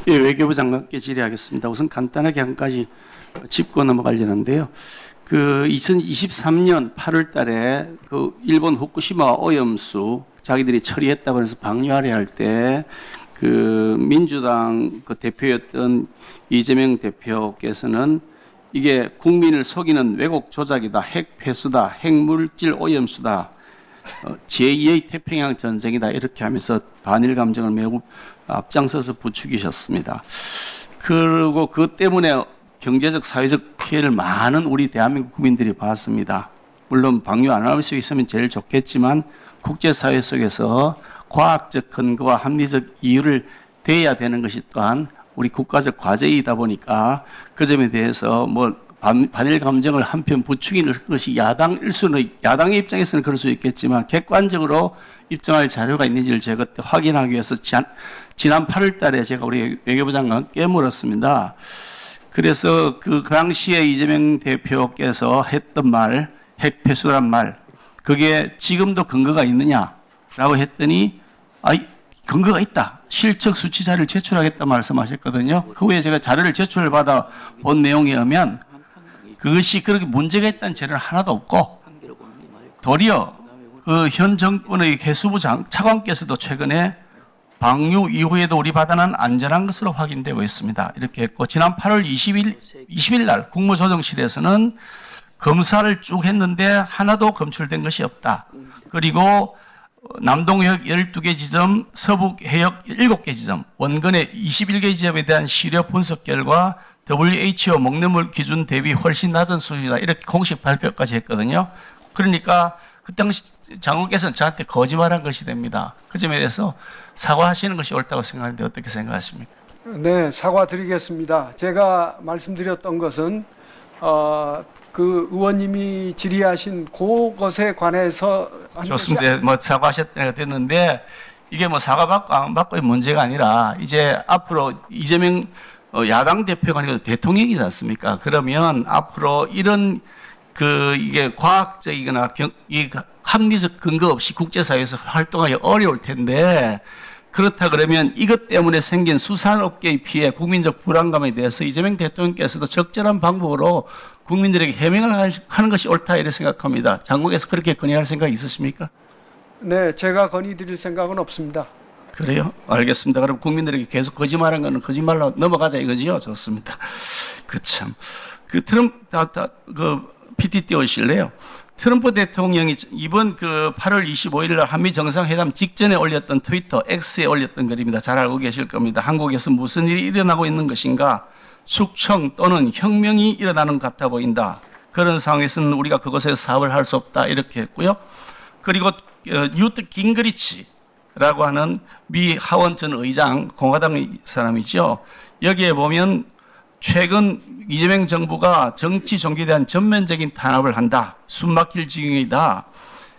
예, 외교부 장관께 질의하겠습니다. 우선 간단하게 한 가지 짚고 넘어가려는데요. 그 2023년 8월 달에 그 일본 후쿠시마 오염수 자기들이 처리했다고 해서 방류하려 할 때 그 민주당 그 대표였던 이재명 대표께서는 이게 국민을 속이는 왜곡 조작이다, 핵 폐수다, 핵물질 오염수다, 제2의 태평양 전쟁이다 이렇게 하면서 반일 감정을 매우 앞장서서 부추기셨습니다. 그리고 그 때문에 경제적, 사회적 피해를 많은 우리 대한민국 국민들이 봤습니다. 물론 방류 안 할 수 있으면 제일 좋겠지만 국제사회 속에서 과학적 근거와 합리적 이유를 대해야 되는 것이 또한 우리 국가적 과제이다 보니까 그 점에 대해서 뭐 반일 감정을 한편 부추기는 것이 야당의 입장에서는 그럴 수 있겠지만 객관적으로 입증할 자료가 있는지를 제가 그때 확인하기 위해서 지난 8월 달에 제가 우리 외교부 장관께 물었습니다. 그래서 그 당시에 이재명 대표께서 했던 말, 핵폐수란 말, 그게 지금도 근거가 있느냐라고 했더니 근거가 있다. 실적 수치 자료를 제출하겠다 말씀하셨거든요. 그 후에 제가 자료를 제출을 받아 본 내용에 의하면 그것이 그렇게 문제가 있다는 자료는 하나도 없고 도리어 그 현 정권의 해수부 차관께서도 최근에 방류 이후에도 우리 바다는 안전한 것으로 확인되고 있습니다. 이렇게 했고 지난 8월 20일 날 국무조정실에서는 검사를 쭉 했는데 하나도 검출된 것이 없다. 그리고 남동해역 12개 지점, 서북해역 7개 지점, 원근해 21개 지점에 대한 시료 분석 결과 WHO 먹는 기준 대비 훨씬 낮은 수준이다. 이렇게 공식 발표까지 했거든요. 그러니까 그 당시 장관께서는 저한테 거짓말한 것이 됩니다. 그 점에 대해서 사과하시는 것이 옳다고 생각하는데 어떻게 생각하십니까? 네, 사과드리겠습니다. 제가 말씀드렸던 것은 그 의원님이 질의하신 그것에 관해서 좋습니다. 뭐 사과하셨다가 됐는데 이게 뭐 사과받고 안 받고의 문제가 아니라 이제 앞으로 이재명 야당 대표가 아니고 대통령이지 않습니까? 그러면 앞으로 이런 이게 과학적이거나 이 합리적 근거 없이 국제사회에서 활동하기 어려울 텐데 그렇다 그러면 이것 때문에 생긴 수산업계의 피해, 국민적 불안감에 대해서 이재명 대통령께서도 적절한 방법으로 국민들에게 해명을 하는 것이 옳다 이렇게 생각합니다. 장관께서 그렇게 건의할 생각이 있으십니까? 네, 제가 건의드릴 생각은 없습니다. 그래요? 알겠습니다. 그럼 국민들에게 계속 거짓말한 거는 거짓말로 넘어가자 이거지요? 좋습니다. 그 PT 띄우실래요? 트럼프 대통령이 이번 8월 25일 날 한미 정상회담 직전에 올렸던 트위터 X에 올렸던 글입니다. 잘 알고 계실 겁니다. 한국에서 무슨 일이 일어나고 있는 것인가? 숙청 또는 혁명이 일어나는 것 같아 보인다. 그런 상황에서는 우리가 그곳에서 사업을 할 수 없다. 이렇게 했고요. 그리고 뉴트 깅그리치라고 하는 미 하원 전 의장, 공화당 사람이죠. 여기에 보면 최근 이재명 정부가 정치 종교에 대한 전면적인 탄압을 한다. 숨막힐 지경이다.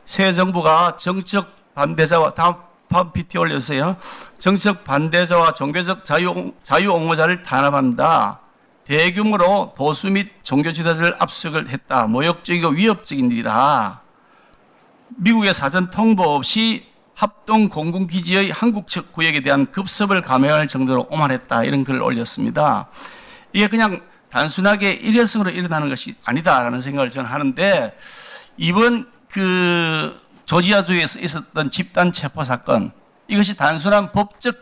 새 정부가 정치적 반대자와 다음 PT 올려주세요. 정치적 반대자와 종교적 자유 옹호자를 탄압한다. 대규모로 보수 및 종교 지도자를 압수를 했다. 모욕적이고 위협적인 일이다. 미국의 사전 통보 없이 합동 공군기지의 한국 측 구역에 대한 급습을 감행할 정도로 오만했다. 이런 글을 올렸습니다. 이게 그냥 단순하게 일회성으로 일어나는 것이 아니다라는 생각을 저는 하는데 이번 조지아주에서 있었던 집단 체포 사건 이것이 단순한 법적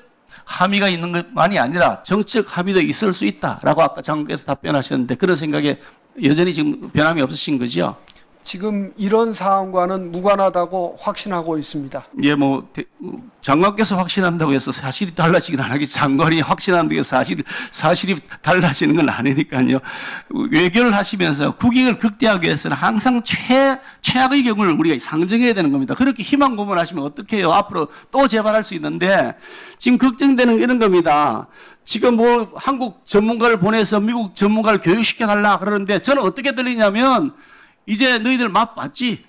함의가 있는 것만이 아니라 정치적 함의도 있을 수 있다라고 아까 장관께서 답변하셨는데 그런 생각에 여전히 지금 변함이 없으신 거죠? 지금 이런 사안과는 무관하다고 확신하고 있습니다. 예, 장관께서 확신한다고 해서 사실이 달라지긴 안 하겠지. 장관이 확신한다고 해서 사실이 달라지는 건 아니니까요. 외교를 하시면서 국익을 극대화하기 위해서는 항상 최악의 경우를 우리가 상정해야 되는 겁니다. 그렇게 희망 고문하시면 어떡해요? 앞으로 또 재발할 수 있는데 지금 걱정되는 이런 겁니다. 지금 한국 전문가를 보내서 미국 전문가를 교육시켜달라 그러는데 저는 어떻게 들리냐면 이제 너희들 맛봤지?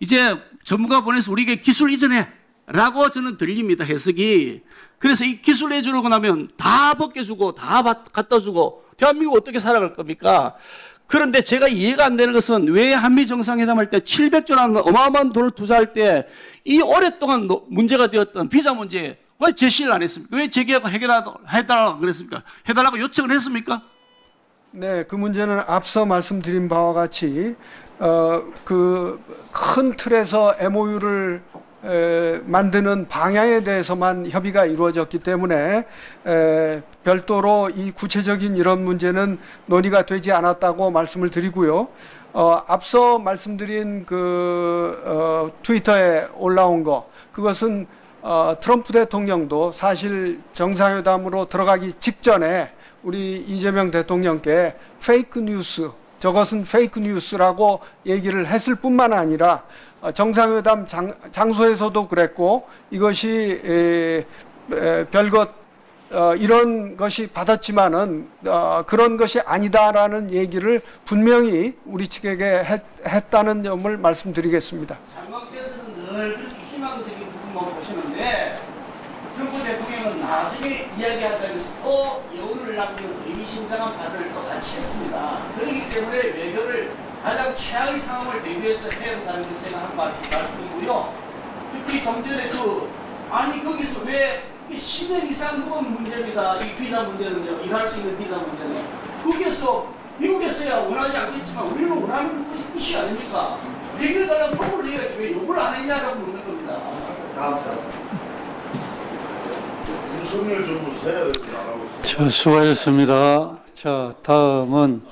이제 전문가 보내서 우리에게 기술 이전해. 라고 저는 들립니다, 해석이. 그래서 이 기술 내주려고 나면 다 벗겨주고, 다 갖다 주고, 대한민국 어떻게 살아갈 겁니까? 그런데 제가 이해가 안 되는 것은 왜 한미 정상회담 할 때 700조라는 어마어마한 돈을 투자할 때 이 오랫동안 문제가 되었던 비자 문제, 왜 제시를 안 했습니까? 왜 제기하고 해달라고 그랬습니까? 해달라고 요청을 했습니까? 네, 그 문제는 앞서 말씀드린 바와 같이 그 큰 틀에서 MOU를 만드는 방향에 대해서만 협의가 이루어졌기 때문에 별도로 이 구체적인 이런 문제는 논의가 되지 않았다고 말씀을 드리고요. 앞서 말씀드린 그 트위터에 올라온 거, 그것은 트럼프 대통령도 사실 정상회담으로 들어가기 직전에 우리 이재명 대통령께 페이크 뉴스, 저것은 페이크 뉴스라고 얘기를 했을 뿐만 아니라 정상회담 장소에서도 그랬고, 이것이 별것 이런 것이 받았지만은 그런 것이 아니다라는 얘기를 분명히 우리 측에게 했다는 점을 말씀드리겠습니다. 장관께서는 늘 그렇게 희망적인 부분만 보시는데 트럼프 대통령은 나중에 이야기하자면서 또 여운을 남기는 의미심장한 발언을 또 같이 했습니다. 그렇기 때문에 외교를 가장 최악의 상황을 대비해서 해야 한다는 것이 제가 한 말씀이고요. 특히 좀 전에 아니 거기서 왜 10년 이상 묵은 문제입니다. 이 비자 문제는요. 일할 수 있는 비자 문제는. 거기에서 미국에서야 원하지 않겠지만 우리는 원하는 것이 아닙니까? 해결해달라고 요구를 해야지 왜 요구를 안 했냐라고 묻는 겁니다. 다음 사람. 윤석열 정부 세야 되지 않고. 자, 수고하셨습니다. 자, 다음은